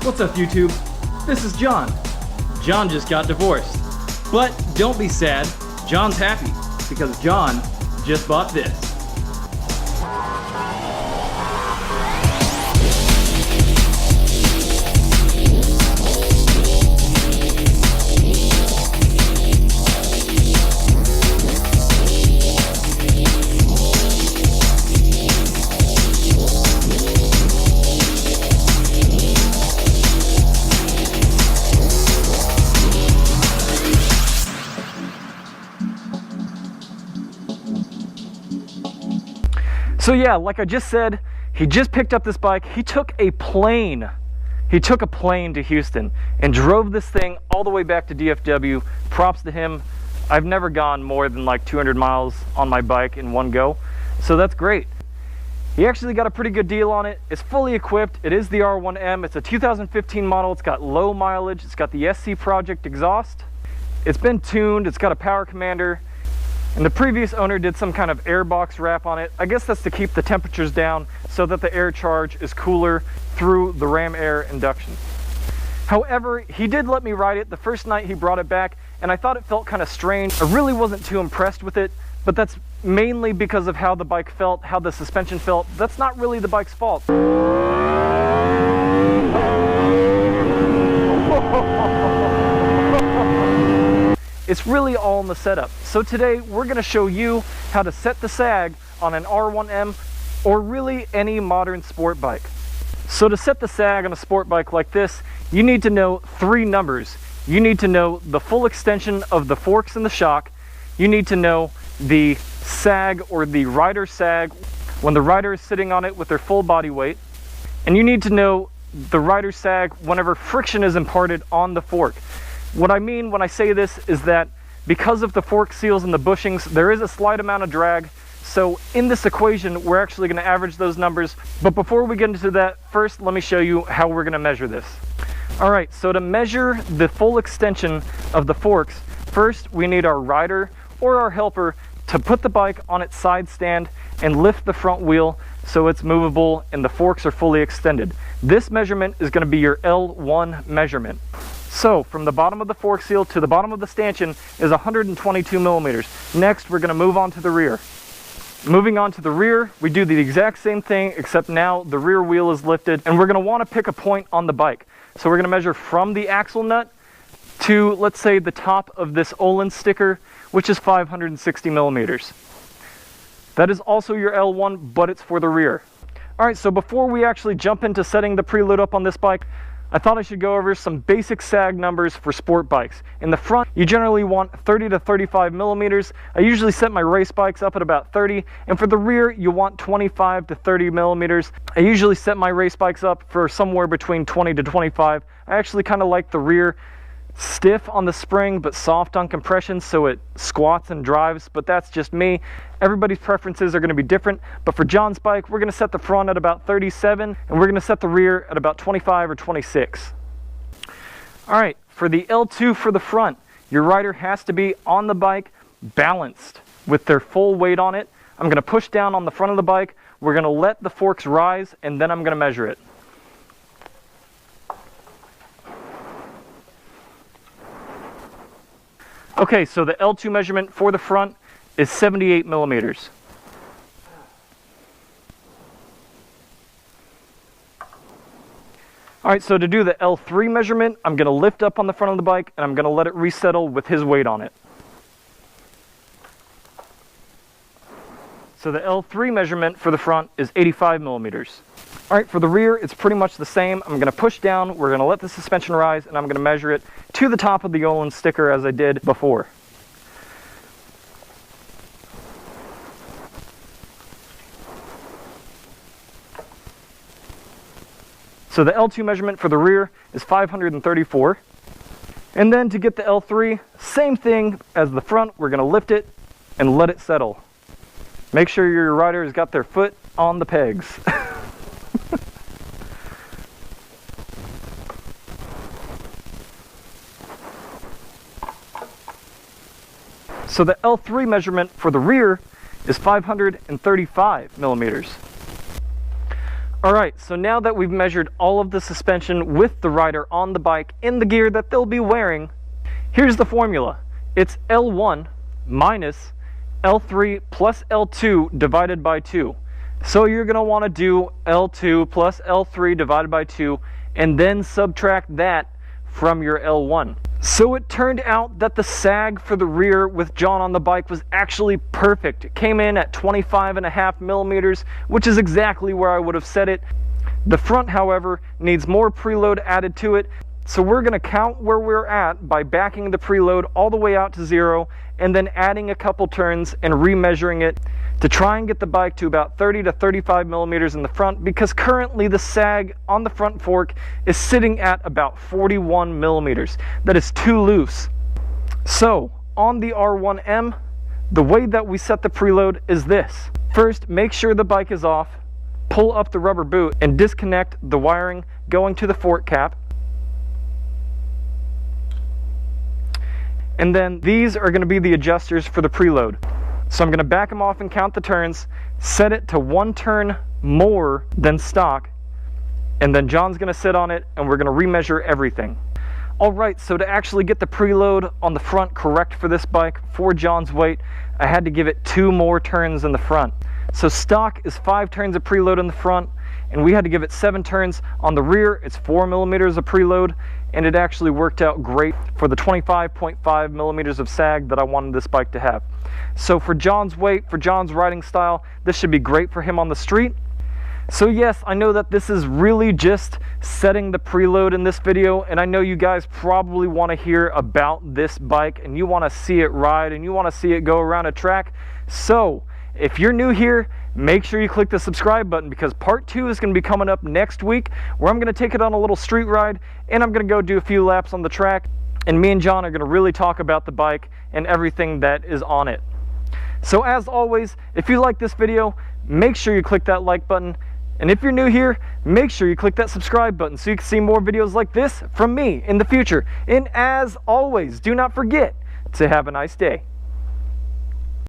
What's up, YouTube? This is John. John just got divorced. But don't be sad, John's happy because John just bought this. So yeah, like I just said, he just picked up this bike. He took a plane. He took a plane to Houston and drove this thing all the way back to DFW. Props to him. I've never gone more than like 200 miles on my bike in one go. So that's great. He actually got a pretty good deal on it. It's fully equipped. It is the R1M. It's a 2015 model. It's got low mileage. It's got the SC Project exhaust. It's been tuned. It's got a power commander. And the previous owner did some kind of air box wrap on it. I guess that's to keep the temperatures down so that the air charge is cooler through the ram air induction. However, he did let me ride it the first night he brought it back, and I thought it felt kind of strange. I really wasn't too impressed with it, but that's mainly because of how the bike felt, how the suspension felt. That's not really the bike's fault. It's really all in the setup. So today we're going to show you how to set the sag on an R1M or really any modern sport bike. So to set the sag on a sport bike like this, you need to know three numbers. You need to know the full extension of the forks and the shock. You need to know the sag or the rider sag when the rider is sitting on it with their full body weight. And you need to know the rider sag whenever friction is imparted on the fork. What I mean when I say this is that because of the fork seals and the bushings, there is a slight amount of drag. So in this equation, we're actually going to average those numbers. But before we get into that, first let me show you how we're going to measure this. All right, so to measure the full extension of the forks, first we need our rider or our helper to put the bike on its side stand and lift the front wheel so it's movable and the forks are fully extended. This measurement is going to be your L1 measurement. So from the bottom of the fork seal to the bottom of the stanchion is 122 millimeters. Next, we're going to move on to the rear. Moving on to the rear, we do the exact same thing, except now the rear wheel is lifted, and we're going to want to pick a point on the bike. So we're going to measure from the axle nut to, let's say, the top of this Olin sticker, which is 560 millimeters. That is also your L1, but it's for the rear. All right, so before we actually jump into setting the preload up on this bike, I thought I should go over some basic sag numbers for sport bikes. In the front, you generally want 30 to 35 millimeters. I usually set my race bikes up at about 30, and for the rear, you want 25 to 30 millimeters. I usually set my race bikes up for somewhere between 20 to 25. I actually kind of like the rear stiff on the spring but soft on compression so it squats and drives, but that's just me. Everybody's preferences are going to be different, but for John's bike we're going to set the front at about 37 and we're going to set the rear at about 25 or 26. Alright, for the L2 for the front, your rider has to be on the bike balanced with their full weight on it. I'm going to push down on the front of the bike, we're going to let the forks rise, and then I'm going to measure it. Okay, so the L2 measurement for the front is 78 millimeters. All right, so to do the L3 measurement, I'm going to lift up on the front of the bike and I'm going to let it resettle with his weight on it. So the L3 measurement for the front is 85 millimeters. All right, for the rear, it's pretty much the same. I'm going to push down, we're going to let the suspension rise, and I'm going to measure it to the top of the Olin sticker as I did before. So the L2 measurement for the rear is 534. And then to get the L3, same thing as the front, we're going to lift it and let it settle. Make sure your rider has got their foot on the pegs. So the L3 measurement for the rear is 535 millimeters. Alright, so now that we've measured all of the suspension with the rider on the bike in the gear that they'll be wearing, here's the formula. It's L1 minus L3 plus L2 divided by 2. So you're going to want to do L2 plus L3 divided by 2 and then subtract that from your L1. So it turned out that the sag for the rear with John on the bike was actually perfect. It came in at 25.5 millimeters, which is exactly where I would have set it. The front, however, needs more preload added to it. So we're going to count where we're at by backing the preload all the way out to 0 and then adding a couple turns and remeasuring it to try and get the bike to about 30 to 35 millimeters in the front, because currently the sag on the front fork is sitting at about 41 millimeters. That is too loose. So on the R1M, the way that we set the preload is this. First, make sure the bike is off, pull up the rubber boot and disconnect the wiring going to the fork cap. And then these are going to be the adjusters for the preload. So I'm going to back them off and count the turns, set it to 1 turn more than stock, and then John's going to sit on it and we're going to remeasure everything. Alright, so to actually get the preload on the front correct for this bike, for John's weight, I had to give it 2 more turns in the front. So stock is 5 turns of preload in the front, and we had to give it 7 turns. On the rear, it's 4 millimeters of preload, and it actually worked out great for the 25.5 millimeters of sag that I wanted this bike to have. So for John's weight, for John's riding style, this should be great for him on the street. So yes, I know that this is really just setting the preload in this video, and I know you guys probably want to hear about this bike and you want to see it ride and you want to see it go around a track. So if you're new here, make sure you click the subscribe button, because part 2 is going to be coming up next week, where I'm going to take it on a little street ride and I'm going to go do a few laps on the track, and me and John are going to really talk about the bike and everything that is on it. So as always, if you like this video, make sure you click that like button, and if you're new here, make sure you click that subscribe button so you can see more videos like this from me in the future. And as always, do not forget to have a nice day.